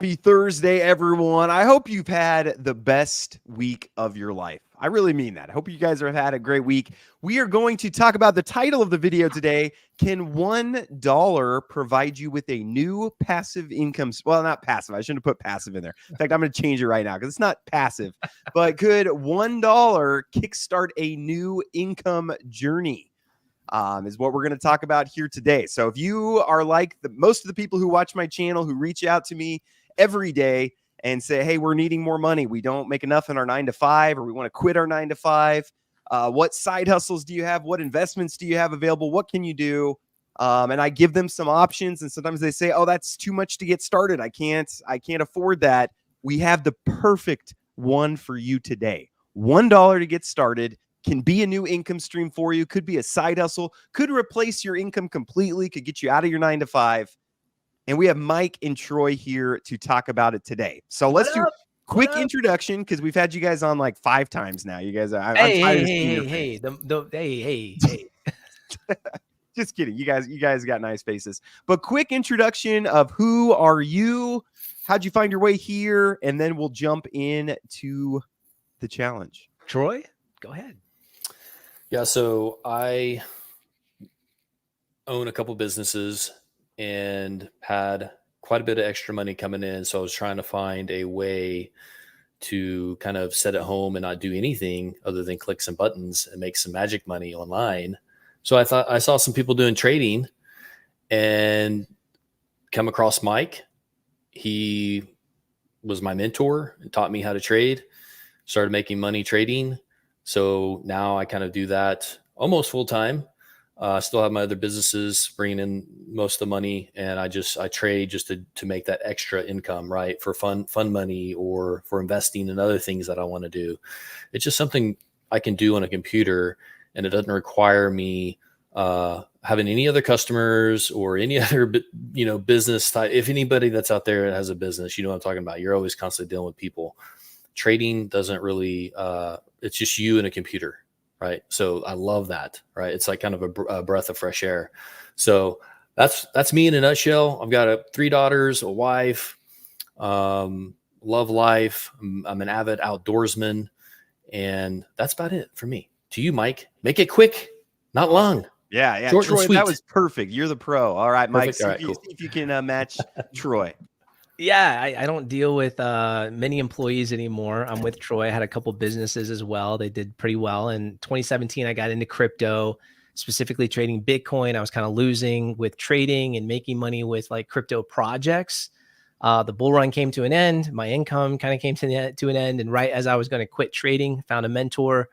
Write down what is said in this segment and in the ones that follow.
Happy Thursday, everyone. I hope you've had the best week of your life. I really mean that. I hope you guys have had a great week. We are going to talk about the title of the video today. Can $1 provide you with a new passive income? Well, not passive. I shouldn't have put passive in there. In fact, I'm going to change it right now because it's not passive. But could $1 kickstart a new income journey? Is what we're going to talk about here today. So if you are like most of the people who watch my channel, who reach out to me every day and say, hey, we're needing more money. We don't make enough in our 9-to-5, or we want to quit our 9-to-5. What side hustles do you have? What investments do you have available? What can you do? And I give them some options. And sometimes they say, oh, that's too much to get started. I can't afford that. We have the perfect one for you today. $1 to get started. Can be a new income stream for you, could be a side hustle, could replace your income completely, could get you out of your 9-to-5. And we have Mike and Troy here to talk about it today. So let's do a quick introduction because we've had you guys on like 5 times now. You guys, I'm tired of seeing your face. Hey. Just kidding. You guys got nice faces. But quick introduction of who are you? How'd you find your way here? And then we'll jump into the challenge. Troy, go ahead. Yeah, so I own a couple businesses and had quite a bit of extra money coming in. So I was trying to find a way to kind of sit at home and not do anything other than click some buttons and make some magic money online. So I thought I saw some people doing trading and come across Mike. He was my mentor and taught me how to trade, started making money trading. So now I kind of do that almost full time. I still have my other businesses bringing in most of the money, and I trade just to make that extra income, right? For fun money or for investing in other things that I want to do. It's just something I can do on a computer, and it doesn't require me having any other customers or any other, business type. If anybody that's out there has a business, you know what I'm talking about. You're always constantly dealing with people. Trading doesn't really, it's just you and a computer, right? So I love that, right? It's like kind of a breath of fresh air. So that's me in a nutshell. I've got 3 daughters, a wife, love life. I'm an avid outdoorsman, and that's about it for me. To you, Mike, make it quick, not long. Yeah. Troy, that was perfect. You're the pro. All right, Mike, see if you can match Troy. Yeah, I don't deal with many employees anymore. I'm with Troy. I had a couple businesses as well. They did pretty well. In 2017, I got into crypto, specifically trading Bitcoin. I was kind of losing with trading and making money with like crypto projects. The bull run came to an end. My income kind of came to an end. And right as I was going to quit trading, found a mentor,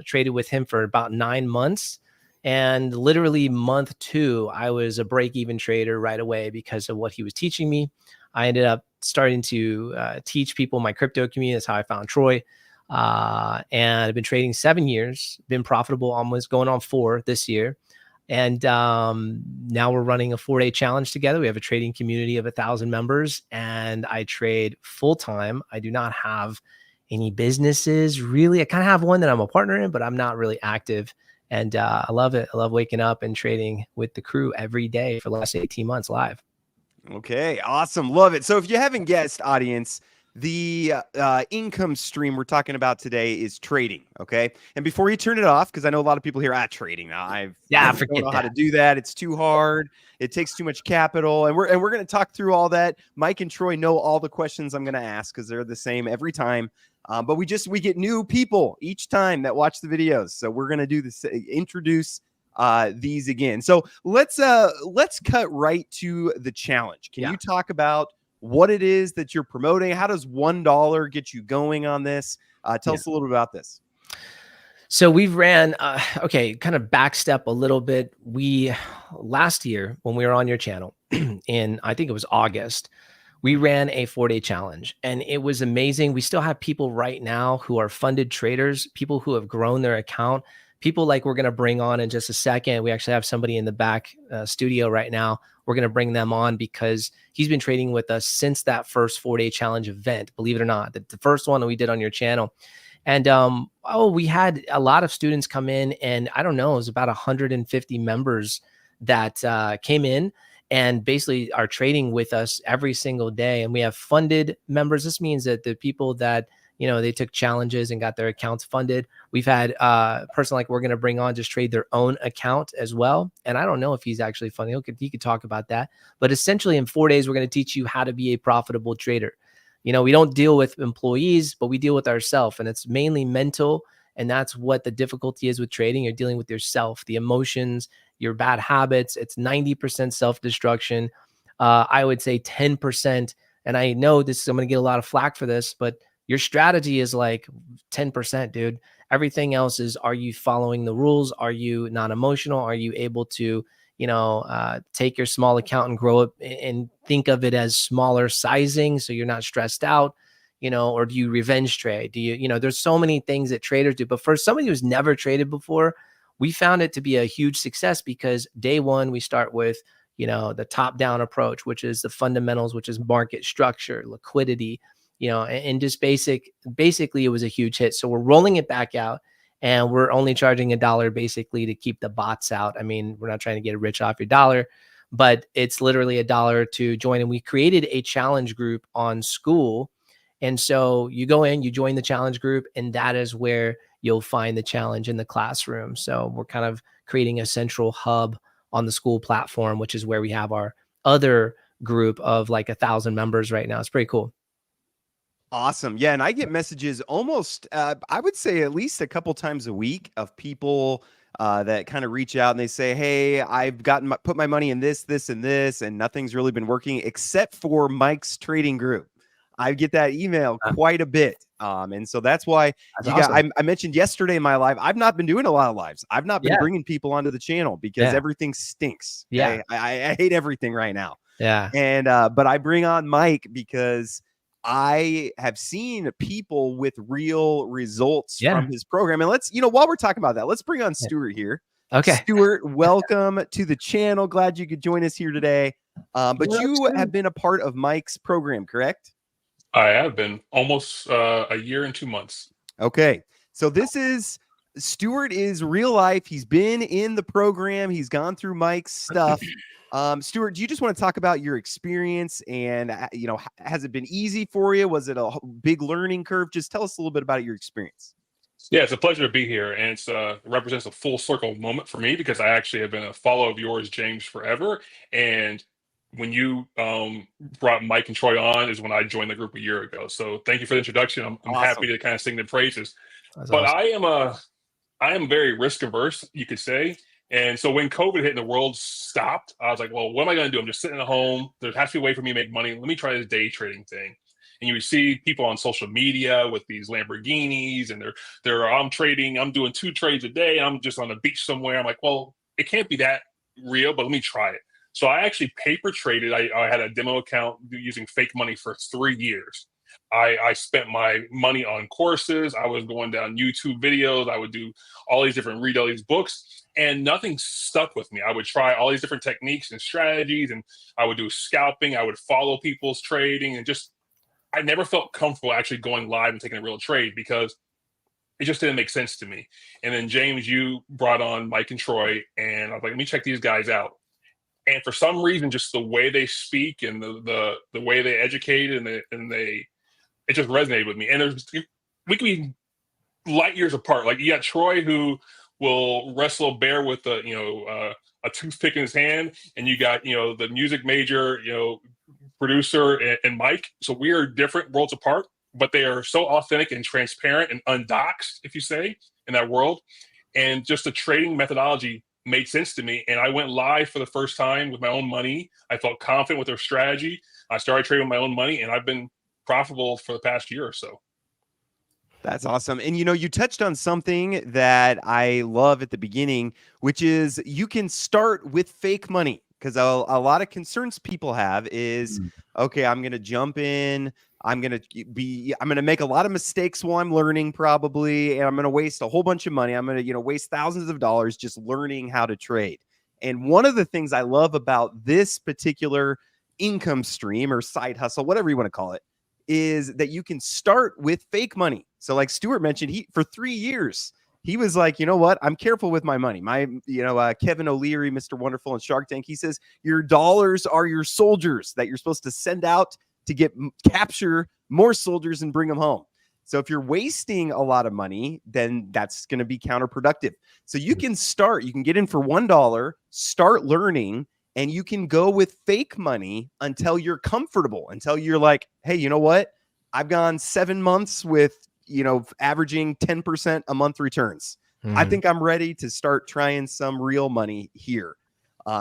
traded with him for about 9 months. And literally month 2, I was a break-even trader right away because of what he was teaching me. I ended up starting to teach people in my crypto community. That's how I found Troy. And I've been trading 7 years, been profitable, almost going on 4 this year. And now we're running a 4-day challenge together. We have a trading community of 1,000 members, and I trade full-time. I do not have any businesses, really. I kind of have one that I'm a partner in, but I'm not really active. And I love it. I love waking up and trading with the crew every day for the last 18 months live. Okay, awesome. Love it. So if you haven't guessed, audience, the income stream we're talking about today is trading, okay? And before you turn it off, because I know a lot of people here, trading. Now, I don't know how to do that. It's too hard. It takes too much capital. And we're going to talk through all that. Mike and Troy know all the questions I'm going to ask because they're the same every time. But we get new people each time that watch the videos. So we're going to do this, introduce these again. So let's cut right to the challenge. Can you talk about what it is that you're promoting? How does $1 get you going on this? Tell us a little bit about this. So we've ran, kind of backstep a little bit. Last year when we were on your channel in, I think it was August, we ran a 4-day challenge, and it was amazing. We still have people right now who are funded traders, people who have grown their account, people like we're going to bring on in just a second. We actually have somebody in the back studio right now. We're going to bring them on because he's been trading with us since that first 4-day challenge event, believe it or not, the first one that we did on your channel. And we had a lot of students come in, and I don't know, it was about 150 members that came in. and basically are trading with us every single day. And we have funded members. This means that the people that, you know, they took challenges and got their accounts funded. We've had a person like we're going to bring on just trade their own account as well. And I don't know if he's actually funny. He could talk about that. But essentially in 4 days, we're going to teach you how to be a profitable trader. You know, we don't deal with employees, but we deal with ourselves, and it's mainly mental. And that's what the difficulty is with trading. You're dealing with yourself, the emotions, your bad habits. It's 90% self-destruction. I would say 10%. And I know this, I'm going to get a lot of flack for this, but your strategy is like 10%, dude. Everything else is, are you following the rules? Are you non-emotional? Are you able to, you know, take your small account and grow it and think of it as smaller sizing so you're not stressed out, you know, or do you revenge trade? Do you, you know, there's so many things that traders do. But for somebody who's never traded before, we found it to be a huge success because day one, we start with, you know, the top-down approach, which is the fundamentals, which is market structure, liquidity, you know, and just basically it was a huge hit. So we're rolling it back out and we're only charging $1 basically to keep the bots out. I mean, we're not trying to get rich off your dollar, but it's literally $1 to join. And we created a challenge group on School. And so you go in, you join the challenge group, and that is where you'll find the challenge in the classroom. So we're kind of creating a central hub on the School platform, which is where we have our other group of like 1,000 members right now. It's pretty cool. Awesome. Yeah. And I get messages almost, I would say at least a couple times a week of people that kind of reach out and they say, hey, I've put my money in this, this, and this, and nothing's really been working except for Mike's trading group. I get that email quite a bit. And so that's why I mentioned yesterday in my live, I've not been doing a lot of lives. I've not been bringing people onto the channel because everything stinks. Yeah. Okay? I hate everything right now. Yeah. And, but I bring on Mike because I have seen people with real results from his program. And let's, you know, while we're talking about that, let's bring on Stuart here. Okay. Stuart, welcome to the channel. Glad you could join us here today. But you have been a part of Mike's program, correct? I have been almost a year and 2 months. Okay. So this is Stuart is real life. He's been in the program. He's gone through Mike's stuff. Stuart, do you just want to talk about your experience and, you know, has it been easy for you? Was it a big learning curve? Just tell us a little bit about your experience. Yeah, it's a pleasure to be here. And it represents a full circle moment for me because I actually have been a follower of yours, James, forever. And when you brought Mike and Troy on is when I joined the group a year ago. So thank you for the introduction. I'm Awesome. happy to kind of sing the praises. That's but awesome. I am very risk averse, you could say. And so when COVID hit and the world stopped, I was like, well, what am I going to do? I'm just sitting at home. There has to be a way for me to make money. Let me try this day trading thing. And you would see people on social media with these Lamborghinis and I'm trading, I'm doing 2 trades a day. I'm just on the beach somewhere. I'm like, well, it can't be that real, but let me try it. So I actually paper traded. I had a demo account using fake money for 3 years. I spent my money on courses. I was going down YouTube videos. I would do read all these books, and nothing stuck with me. I would try all these different techniques and strategies, and I would do scalping. I would follow people's trading, and I never felt comfortable actually going live and taking a real trade because it just didn't make sense to me. And then James, you brought on Mike and Troy, and I was like, let me check these guys out. And for some reason, just the way they speak and the way they educate it just resonated with me. And we can be light years apart. Like you got Troy who will wrestle a bear with a toothpick in his hand, and you got the music major producer and Mike. So we are different worlds apart, but they are so authentic and transparent and undoxed, if you say, in that world. And just the trading methodology made sense to me. And I went live for the first time with my own money. I felt confident with their strategy. I started trading with my own money, and I've been profitable for the past year or so. That's awesome. And, you know, you touched on something that I love at the beginning, which is you can start with fake money, because a lot of concerns people have is, okay, I'm going to jump in. I'm going to make a lot of mistakes while I'm learning probably, and I'm going to waste a whole bunch of money. I'm going to, waste thousands of dollars just learning how to trade. And one of the things I love about this particular income stream or side hustle, whatever you want to call it, is that you can start with fake money. So like Stuart mentioned, for 3 years, he was like, you know what? I'm careful with my money. Kevin O'Leary, Mr. Wonderful and Shark Tank, he says your dollars are your soldiers that you're supposed to send out to capture more soldiers and bring them home. So if you're wasting a lot of money, then that's going to be counterproductive. So you can get in for $1, start learning, and you can go with fake money until you're comfortable, until you're like, hey, you know what? I've gone 7 months with, averaging 10% a month returns. I think I'm ready to start trying some real money here.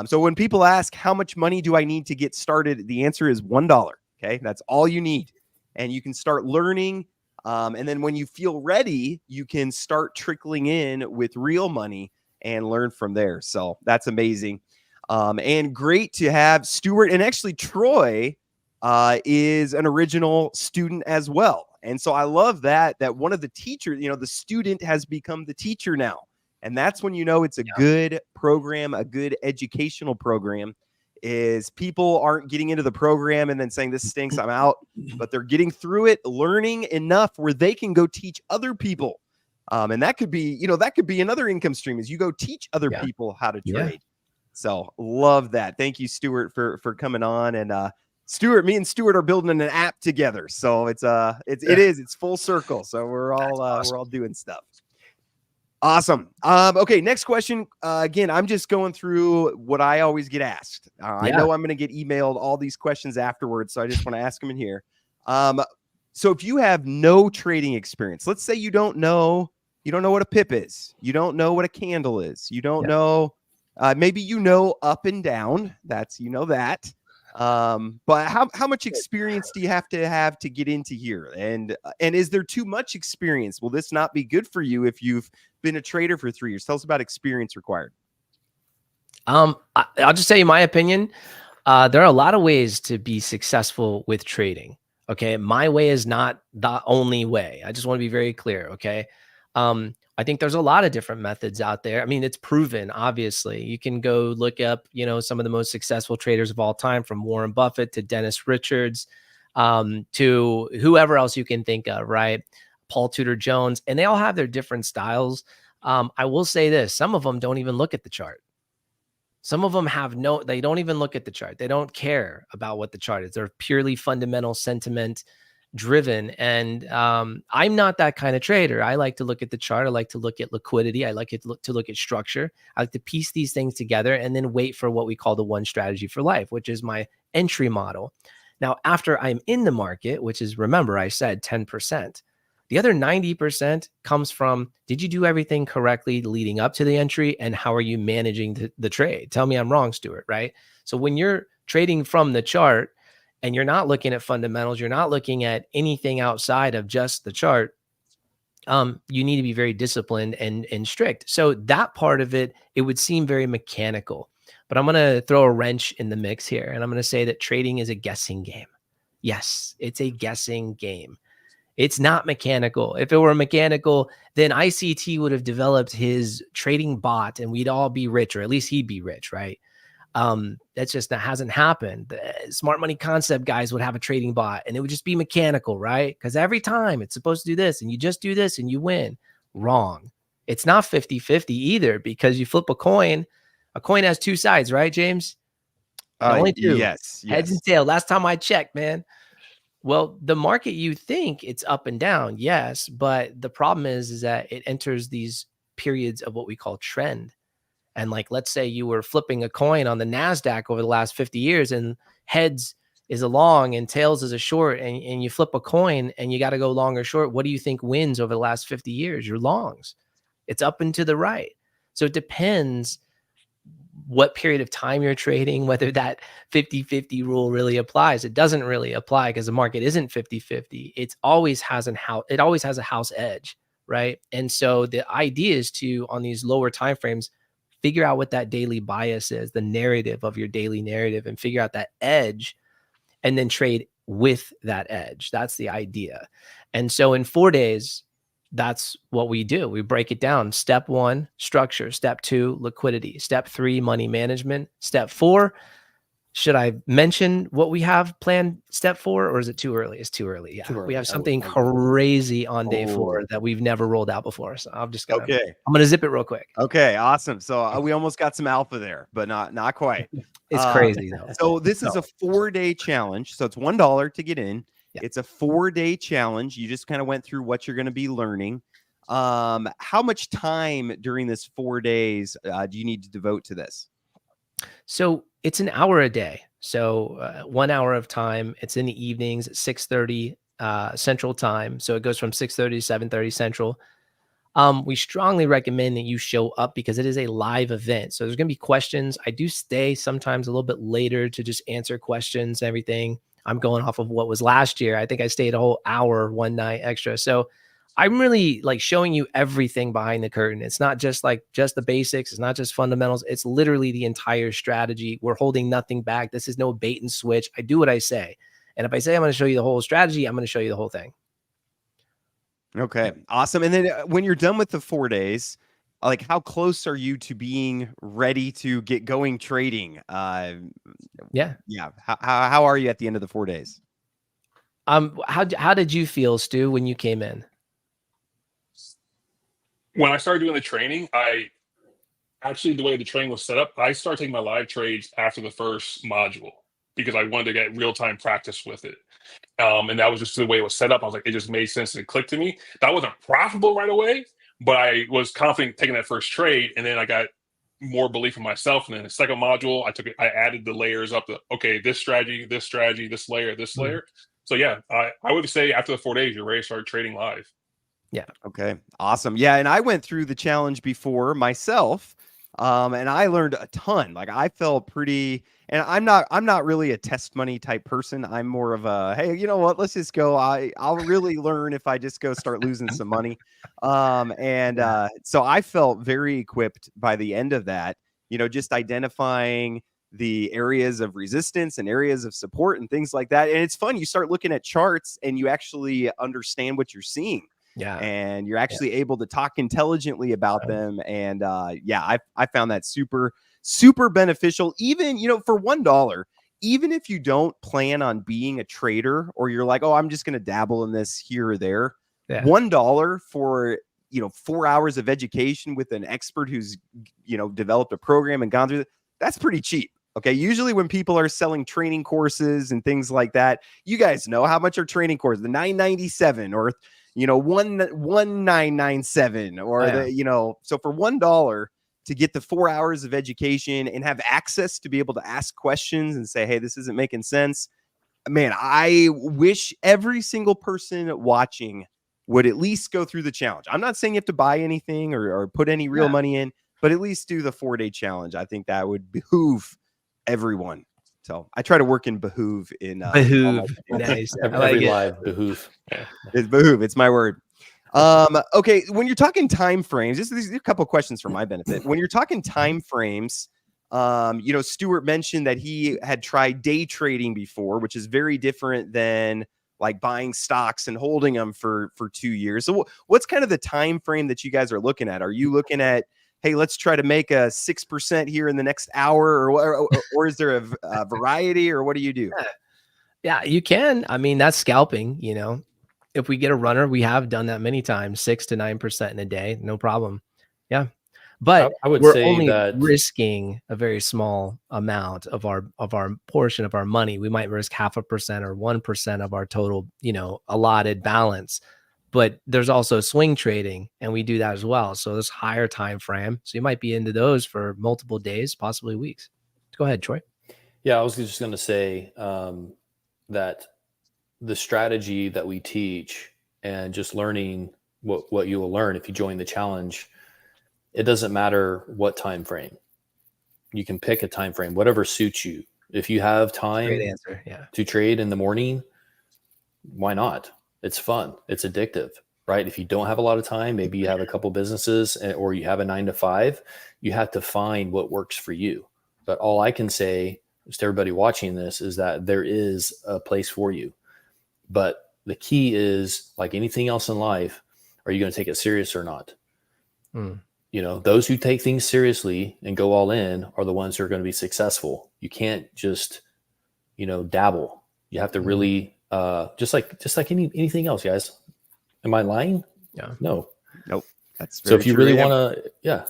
So when people ask, how much money do I need to get started? The answer is $1. Okay. That's all you need. And you can start learning. And then when you feel ready, you can start trickling in with real money and learn from there. So that's amazing. And great to have Stuart, and actually Troy is an original student as well. And so I love that one of the teachers, the student has become the teacher now. And that's when it's a good program, a good educational program, is people aren't getting into the program and then saying this stinks, I'm out, but they're getting through it, learning enough where they can go teach other people. And that could be, another income stream, is you go teach other people how to trade. So love that. Thank you, Stuart, for coming on. And Stuart, me and Stuart are building an app together. So it's full circle. So we're all doing stuff. Awesome. Okay, next question. Again, I'm just going through what I always get asked. I know I'm going to get emailed all these questions afterwards, so I just want to ask them in here. So if you have no trading experience, let's say you don't know what a pip is, you don't know what a candle is, you don't know, maybe up and down. That's that. But how much experience do you have to get into here? And is there too much experience? Will this not be good for you if you've been a trader for 3 years? Tell us about experience required. I'll just tell you my opinion. There are a lot of ways to be successful with trading. Okay. My way is not the only way. I just want to be very clear. Okay. I think there's a lot of different methods out there. I mean, it's proven, obviously. You can go look up, some of the most successful traders of all time, from Warren Buffett to Dennis Richards, to whoever else you can think of, right? Paul Tudor Jones, and they all have their different styles. I will say this, some of them don't even look at the chart. Some of them they don't even look at the chart. They don't care about what the chart is. They're purely fundamental sentiment driven. And I'm not that kind of trader. I like to look at the chart. I like to look at liquidity. I like to look at structure. I like to piece these things together and then wait for what we call the one strategy for life, which is my entry model. Now, after I'm in the market, which is, remember, I said 10%, the other 90% comes from, did you do everything correctly leading up to the entry? And how are you managing the trade? Tell me I'm wrong, Stuart, right? So when you're trading from the chart and you're not looking at fundamentals, you're not looking at anything outside of just the chart, you need to be very disciplined and strict. So that part of it would seem very mechanical. But I'm going to throw a wrench in the mix here, and I'm going to say that trading is a guessing game. Yes, it's a guessing game. It's not mechanical. If it were mechanical, then ICT would have developed his trading bot and we'd all be rich, or at least he'd be rich, right? That hasn't happened. The smart money concept guys would have a trading bot and it would just be mechanical, right? Because every time it's supposed to do this and you just do this and you win. Wrong. It's not 50-50 either, because you flip a coin has two sides, right, James? Only two. Yes. Heads and tail. Last time I checked, man. Well, the market, you think it's up and down, yes, but the problem is that it enters these periods of what we call trend. And like, let's say you were flipping a coin on the NASDAQ over the last 50 years and heads is a long and tails is a short, and you flip a coin and you got to go long or short. What do you think wins over the last 50 years? Your longs. It's up and to the right. So it depends what period of time you're trading, whether that 50-50 rule really applies. It doesn't really apply because the market isn't 50-50. It always has a house edge, right? And so the idea is to, on these lower time frames, figure out what that daily bias is, the narrative of your daily narrative, and figure out that edge and then trade with that edge. That's the idea. And so in 4 days, that's what we do. We break it down. Step 1, structure. Step 2, liquidity. Step 3, money management. Step 4, Should I mention what we have planned step 4, or is it too early? It's too early. Yeah. Too We early. have I something would- crazy on day 4 Oh, that we've never rolled out before. So I'm okay. gonna zip it real quick. Okay, awesome. So we almost got some alpha there, but not quite. It's crazy though. So this is No. a 4-day challenge. So it's $1 to get in. Yeah. It's a 4-day challenge. You just kind of went through what you're going to be learning. How much time during this 4 days do you need to devote to this? So it's an hour a day. So 1 hour of time. It's in the evenings at 6:30 Central Time. So it goes from 6:30 to 7:30 Central. We strongly recommend that you show up because it is a live event. So there's going to be questions. I do stay sometimes a little bit later to just answer questions and everything. I'm going off of what was last year. I think I stayed a whole hour one night extra. So I'm really like showing you everything behind the curtain. It's not just like just the basics. It's not just fundamentals. It's literally the entire strategy. We're holding nothing back. This is no bait and switch. I do what I say. And if I say I'm going to show you the whole strategy, I'm going to show you the whole thing. Okay, awesome. And then when you're done with the 4 days, like how close are you to being ready to get going trading? Yeah. How are you at the end of the 4 days? How did you feel, Stu, when you came in? When I started doing the training, the way the training was set up, I started taking my live trades after the first module because I wanted to get real time practice with it. And that was just the way it was set up. I was like, it just made sense and it clicked to me. That wasn't profitable right away, but I was confident taking that first trade. And then I got more belief in myself. And then the second module, I added the layers up to, okay, this strategy, this layer, this layer. So yeah, I would say after the 4 days, you're ready to start trading live. Yeah. Okay. Awesome. Yeah. And I went through the challenge before myself. And I learned a ton. Like I felt pretty, and I'm not really a test money type person. I'm more of a, hey, you know what? Let's just go. I'll really learn if I just go start losing some money. So I felt very equipped by the end of that, just identifying the areas of resistance and areas of support and things like that. And it's fun. You start looking at charts and you actually understand what you're seeing. Yeah. And you're actually able to talk intelligently about them. And I found that super, super beneficial. Even, for $1, even if you don't plan on being a trader or you're like, oh, I'm just going to dabble in this here or there, $1 for, 4 hours of education with an expert who's, developed a program and gone through it, that's pretty cheap. Okay. Usually when people are selling training courses and things like that, you guys know how much are training courses, the $997 or 1997 or so for $1 to get the 4 hours of education and have access to be able to ask questions and say, hey, this isn't making sense. Man, I wish every single person watching would at least go through the challenge. I'm not saying you have to buy anything or put any real money in, but at least do the 4-day challenge. I think that would behoove everyone. So I try to work in behoove in behoove. Nice. Every live behoove. Yeah. It's behoove. It's my word. Okay. When you're talking time frames, these are a couple of questions for my benefit. When you're talking time frames, Stuart mentioned that he had tried day trading before, which is very different than like buying stocks and holding them for 2 years. So what's kind of the time frame that you guys are looking at? Are you looking at, hey, let's try to make a 6% here in the next hour, or is there a variety, or what do you do? Yeah, you can. I mean, that's scalping, If we get a runner, we have done that many times, 6 to 9% in a day, no problem. Yeah. But I would we're say only that risking a very small amount of our portion of our money. We might risk 0.5% or 1% of our total, allotted balance. But there's also swing trading, and we do that as well. So there's higher time frame. So you might be into those for multiple days, possibly weeks. Go ahead, Troy. Yeah, I was just going to say that the strategy that we teach and just learning what you will learn if you join the challenge, it doesn't matter what time frame. You can pick a time frame, whatever suits you. If you have time to trade in the morning, why not? It's fun. It's addictive, right? If you don't have a lot of time, maybe you have a couple businesses or you have a 9 to 5, you have to find what works for you. But all I can say to everybody watching this is that there is a place for you. But the key is, like anything else in life, are you going to take it serious or not? Those who take things seriously and go all in are the ones who are going to be successful. You can't just dabble. You have to really, just like anything else, guys. Am I lying? Yeah. No. Nope. That's So very if you true. really And want to, yeah.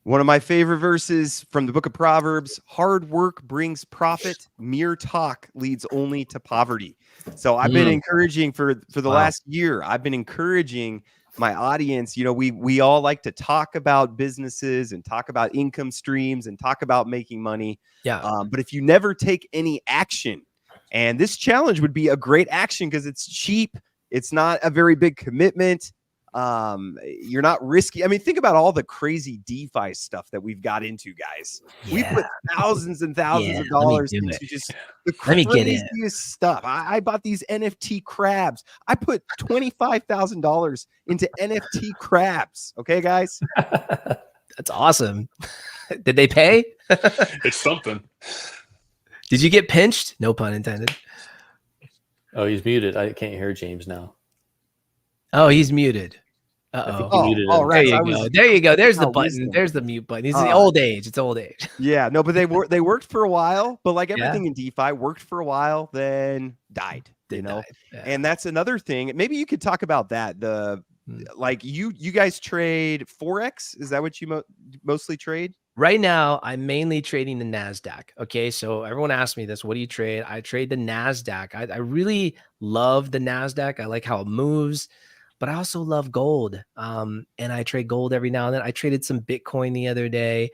one of my favorite verses from the book of Proverbs: hard work brings profit, mere talk leads only to poverty. So I've been encouraging for the last year. I've been encouraging my audience. We all like to talk about businesses and talk about income streams and talk about making money. Yeah. But if you never take any action, and this challenge would be a great action because it's cheap, it's not a very big commitment. You're not risky. I mean, think about all the crazy DeFi stuff that we've got into, guys. We put thousands and thousands of dollars into just the craziest stuff. I bought these NFT crabs. I put $25,000 into NFT crabs. Okay, guys. That's awesome. Did they pay? It's something. Did you get pinched? No pun intended. Oh, he's muted. I can't hear James now. Oh, he's muted. I think Uh-oh. he muted all him. right. There you go. There's the Oh, button. wisdom. There's the mute button. It's the old age. It's old age. Yeah, no, but they worked for a while, but like everything in DeFi, worked for a while, then died. Yeah. And that's another thing. Maybe you could talk about that. Like you guys trade Forex. Is that what you mostly trade? Right now, I'm mainly trading the NASDAQ. Okay. So everyone asks me this, what do you trade? I trade the NASDAQ. I really love the NASDAQ. I like how it moves, but I also love gold. And I trade gold every now and then. I traded some Bitcoin the other day.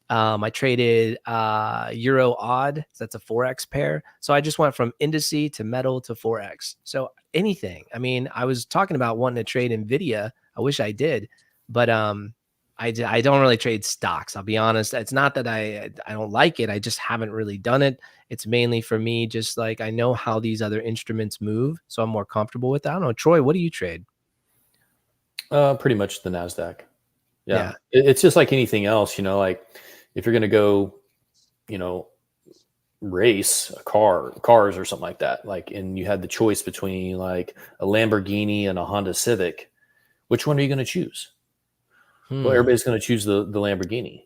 I traded Euro odd. So that's a Forex pair. So I just went from indice to metal to Forex. So anything. I mean, I was talking about wanting to trade NVIDIA. I wish I did, but I don't really trade stocks. I'll be honest. It's not that I don't like it. I just haven't really done it. It's mainly for me, just like I know how these other instruments move, so I'm more comfortable with that. I don't know. Troy, what do you trade? Pretty much the NASDAQ. Yeah. It's just like anything else, like if you're going to go, race cars or something like that, and you had the choice between like a Lamborghini and a Honda Civic, which one are you going to choose? Well, everybody's going to choose the Lamborghini,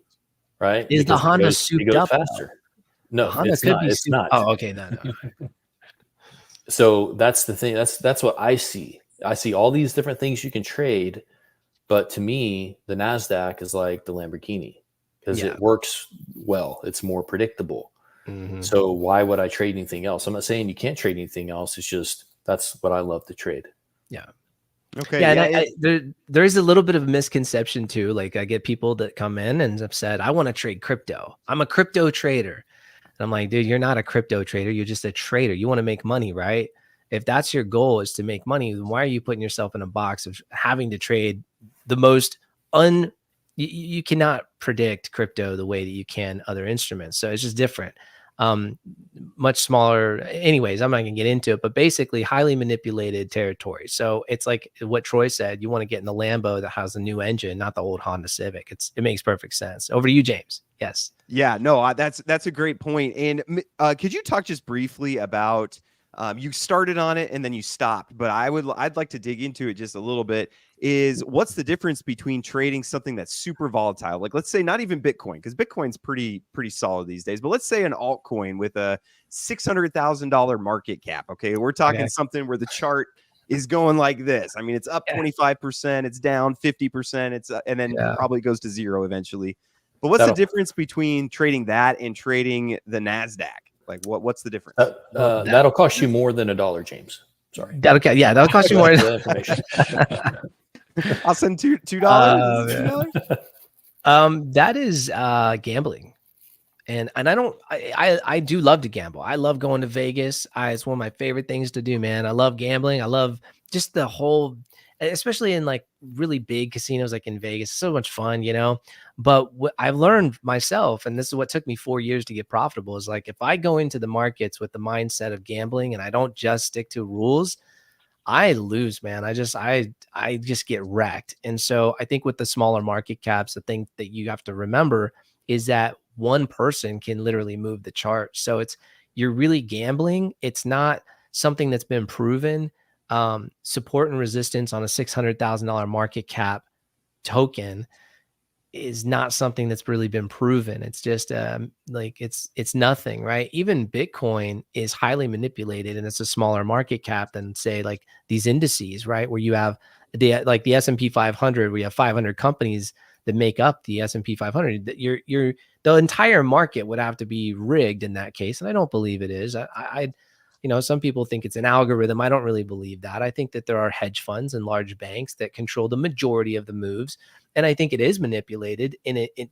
right? Is because the Honda souped up faster? No, Honda it's could not. be It's not. Oh, okay. No. So that's the thing. That's what I see. I see all these different things you can trade, but to me, the NASDAQ is like the Lamborghini because it works well. It's more predictable. So why would I trade anything else? I'm not saying you can't trade anything else. It's just that's what I love to trade. Yeah. Okay. Yeah, and there is a little bit of misconception too. Like I get people that come in and have said, I want to trade crypto. I'm a crypto trader. And I'm like, dude, you're not a crypto trader. You're just a trader. You want to make money, right? If that's your goal is to make money, then why are you putting yourself in a box of having to trade the most you cannot predict crypto the way that you can other instruments. So it's just different. Much smaller. Anyways, I'm not gonna get into it, but basically highly manipulated territory. So it's like what Troy said, you want to get in the Lambo that has a new engine, not the old Honda Civic. It makes perfect sense. Over to you, James. Yes. Yeah, no, that's a great point. And could you talk just briefly about you started on it and then you stopped, but I'd like to dig into it just a little bit. Is what's the difference between trading something that's super volatile, like let's say not even Bitcoin, because Bitcoin's pretty solid these days, but let's say an altcoin with a $600,000 market cap. Okay, we're talking something where the chart is going like this. I mean, it's up 25%, it's down 50%, it's and then probably goes to zero eventually. But what's the difference between trading that and trading the NASDAQ? Like what's the difference? That'll cost you more than $1, James. Sorry. That'll cost you more. Information. I'll send $2. That is gambling. And I do love to gamble. I love going to Vegas. It's one of my favorite things to do, man. I love gambling. I love just the whole, especially in like really big casinos like in Vegas. It's so much fun, But what I've learned myself, and this is what took me 4 years to get profitable, is like if I go into the markets with the mindset of gambling and I don't just stick to rules, I lose, man. I just get wrecked. And so I think with the smaller market caps, the thing that you have to remember is that one person can literally move the chart. So you're really gambling. It's not something that's been proven. Support and resistance on a $600,000 market cap token is not something that's really been proven. It's just like it's nothing, right? Even Bitcoin is highly manipulated, and it's a smaller market cap than say like these indices, right? Where you have the S&P 500, where you have 500 companies that make up the S&P 500. That the entire market would have to be rigged in that case, and I don't believe it is. Some people think it's an algorithm. I don't really believe that. I think that there are hedge funds and large banks that control the majority of the moves. And I think it is manipulated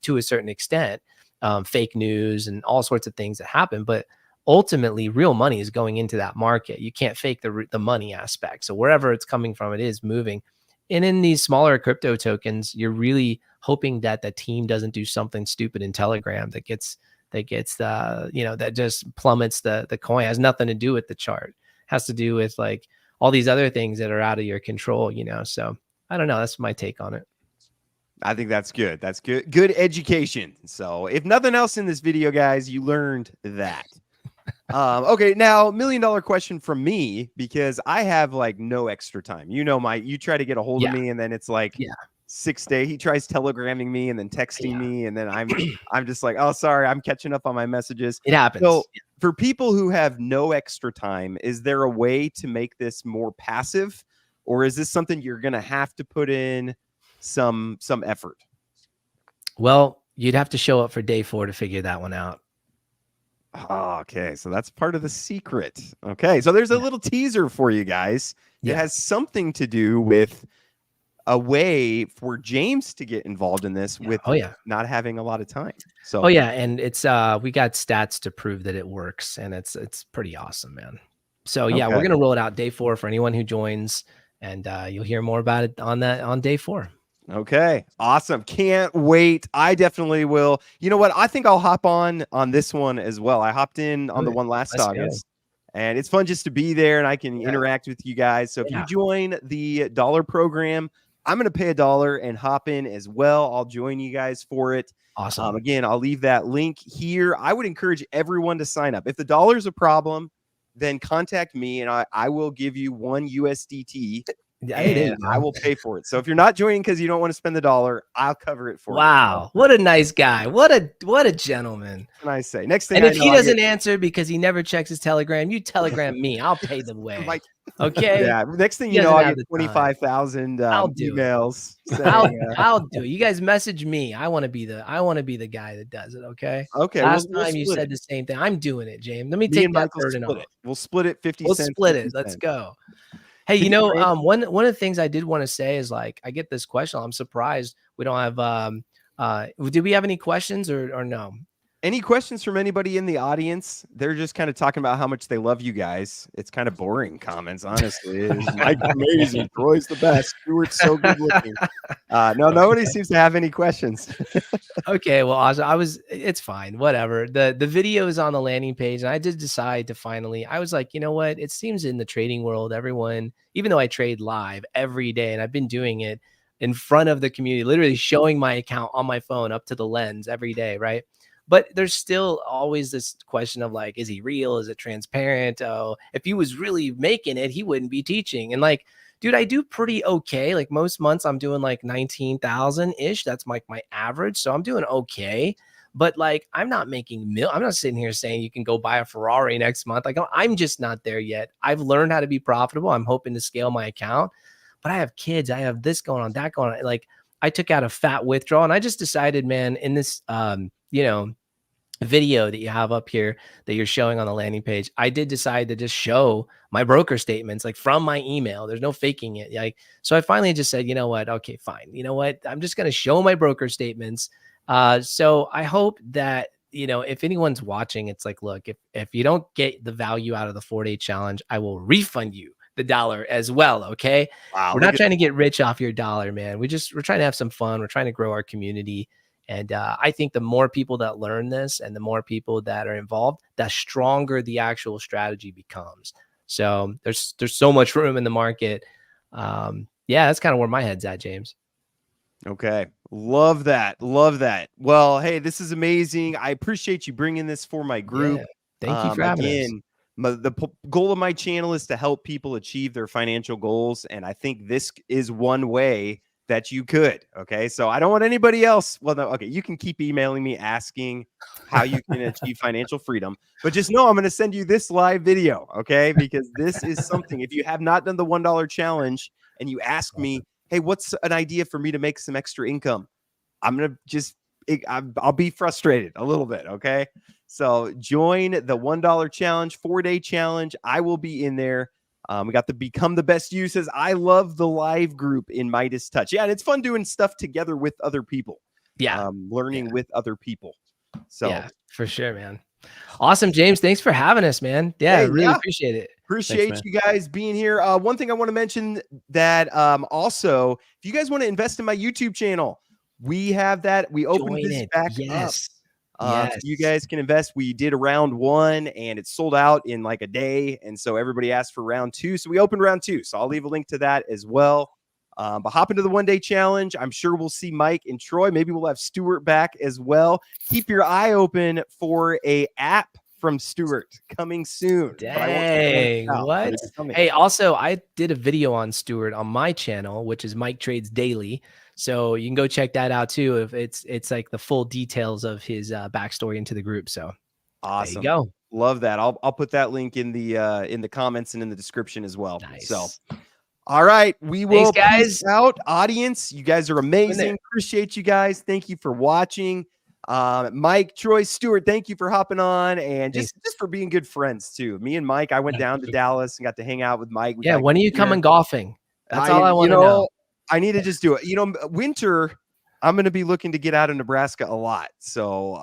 to a certain extent, fake news and all sorts of things that happen. But ultimately, real money is going into that market. You can't fake the money aspect. So wherever it's coming from, it is moving. And in these smaller crypto tokens, you're really hoping that the team doesn't do something stupid in Telegram that gets that just plummets the coin. It has nothing to do with the chart. It has to do with like all these other things that are out of your control, So I don't know. That's my take on it. I think that's good. That's good. Good education. So if nothing else in this video, guys, you learned that. Okay, now $1 million question from me, because I have like no extra time. You try to get a hold of me, and then it's like 6 days. He tries telegramming me and then texting me, and then I'm just like, oh, sorry, I'm catching up on my messages. It happens. So for people who have no extra time, is there a way to make this more passive, or is this something you're gonna have to put in some effort? Well, you'd have to show up for day 4 to figure that one out. Okay, so that's part of the secret. Okay, so there's a little teaser for you guys. It has something to do with a way for James to get involved in this with not having a lot of time. So and it's we got stats to prove that it works, and it's pretty awesome, man. So we're gonna roll it out day 4 for anyone who joins, and you'll hear more about it on day 4. Okay, awesome. Can't wait. I definitely will. You know what? I think I'll hop on this one as well. I hopped in on the one last August, and it's fun just to be there, and I can interact with you guys. So if you join the dollar program, I'm going to pay $1 and hop in as well. I'll join you guys for it. Awesome. Again, I'll leave that link here. I would encourage everyone to sign up. If the dollar is a problem, then contact me, and I will give you 1 USDT. And I will pay for it. So if you're not joining because you don't want to spend the $1, I'll cover it for you. Wow, what a nice guy! What a gentleman! What can I say? Next thing, and if he doesn't answer because he never checks his Telegram, you telegram me. I'll pay the way. Okay. Yeah. Next thing you know, I'll get 25,000 emails. I'll do it. You guys message me. I want to be the guy that does it. Okay. Okay. Last time you said the same thing. I'm doing it, James. Let me take that burden off. We'll split it 50 cents. We'll split it. Let's go. Hey, one of the things I did want to say is like, I get this question. I'm surprised we don't have, do we have any questions or no? Any questions from anybody in the audience? They're just kind of talking about how much they love you guys. It's kind of boring comments, honestly. Mike's amazing. Troy's the best. Stuart's so good looking. No, nobody seems to have any questions. Okay, well, it's fine. Whatever. The video is on the landing page, and I did decide to finally, I was like, you know what? It seems in the trading world, everyone, even though I trade live every day, and I've been doing it in front of the community, literally showing my account on my phone up to the lens every day, right? But there's still always this question of like, is he real? Is it transparent? Oh, if he was really making it, he wouldn't be teaching. And like, dude, I do pretty okay. Like most months I'm doing like 19,000 ish. That's like my average. So I'm doing okay. But like, I'm not making I'm not sitting here saying you can go buy a Ferrari next month. Like I'm just not there yet. I've learned how to be profitable. I'm hoping to scale my account, but I have kids. I have this going on, that going on. Like I took out a fat withdrawal, and I just decided, man, in this, video that you have up here that you're showing on the landing page, I did decide to just show my broker statements like from my email. There's no faking it. Like, so I finally just said, you know what? Okay, fine. You know what? I'm just going to show my broker statements. So I hope that, if anyone's watching, it's like, look, if you don't get the value out of the 4-day challenge, I will refund you the $1 as well. Okay. Wow, we're not trying to get rich off your dollar, man. We're trying to have some fun. We're trying to grow our community. And I think the more people that learn this and the more people that are involved, the stronger the actual strategy becomes. So there's so much room in the market. That's kind of where my head's at, James. Okay. Love that. Love that. Well, hey, this is amazing. I appreciate you bringing this for my group. Yeah. Thank you for having us. The goal of my channel is to help people achieve their financial goals. And I think this is one way that you could. Okay. So I don't want anybody else. Well, no, okay. You can keep emailing me asking how you can achieve financial freedom, but just know I'm going to send you this live video. Okay. Because this is something, if you have not done the $1 challenge and you ask me, hey, what's an idea for me to make some extra income? I'm going to just, I'll be frustrated a little bit. Okay. So join the $1 challenge, 4-day challenge. I will be in there. We got the Become the Best You says, I love the live group in Midas Touch. Yeah, and it's fun doing stuff together with other people. Yeah. Learning with other people. So yeah, for sure, man. Awesome, James. Thanks for having us, man. Yeah, Hey, really yeah. appreciate it. Appreciate Thanks, you guys being here. One thing I want to mention that also, if you guys want to invest in my YouTube channel, we have that. We opened Join this it. back up. Yes. So you guys can invest. We did a round 1 and it sold out in like a day. And so everybody asked for round 2. So we opened round 2. So I'll leave a link to that as well. But hop into the 1-day challenge. I'm sure we'll see Mike and Troy. Maybe we'll have Stuart back as well. Keep your eye open for a app from Stuart coming soon. But I won't say when it's Dang, out, what? but it's coming. Hey, also, I did a video on Stuart on my channel, which is Mike Trades Daily. So you can go check that out too. If it's like the full details of his backstory into the group. So Awesome. there you go. Love that. I'll put that link in the comments and in the description as well. Nice. So all right, we will Thanks, guys. peace out, audience. You guys are amazing. Appreciate you guys. Thank you for watching. Mike, Troy, Stuart, thank you for hopping on and just for being good friends too. Me and Mike, I went down to Dallas and got to hang out with Mike. Yeah, when are you coming golfing? That's all I want to know. I need to just do it. Winter, I'm going to be looking to get out of Nebraska a lot. So,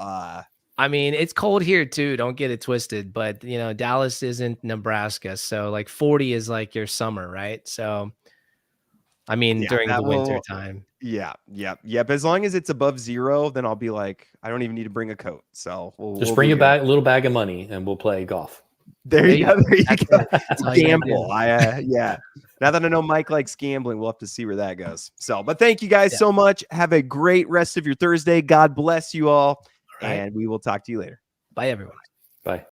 I mean, it's cold here too. Don't get it twisted, but Dallas isn't Nebraska. So like 40 is like your summer, right? So, I mean, during the winter time. Yep. As long as it's above 0, then I'll be like, I don't even need to bring a coat. So just bring a little bag of money and we'll play golf. There you go. There you go. Gamble. Yeah. Now that I know Mike likes gambling, we'll have to see where that goes. So, but thank you guys so much. Have a great rest of your Thursday. God bless you all. And we will talk to you later. Bye, everyone. Bye.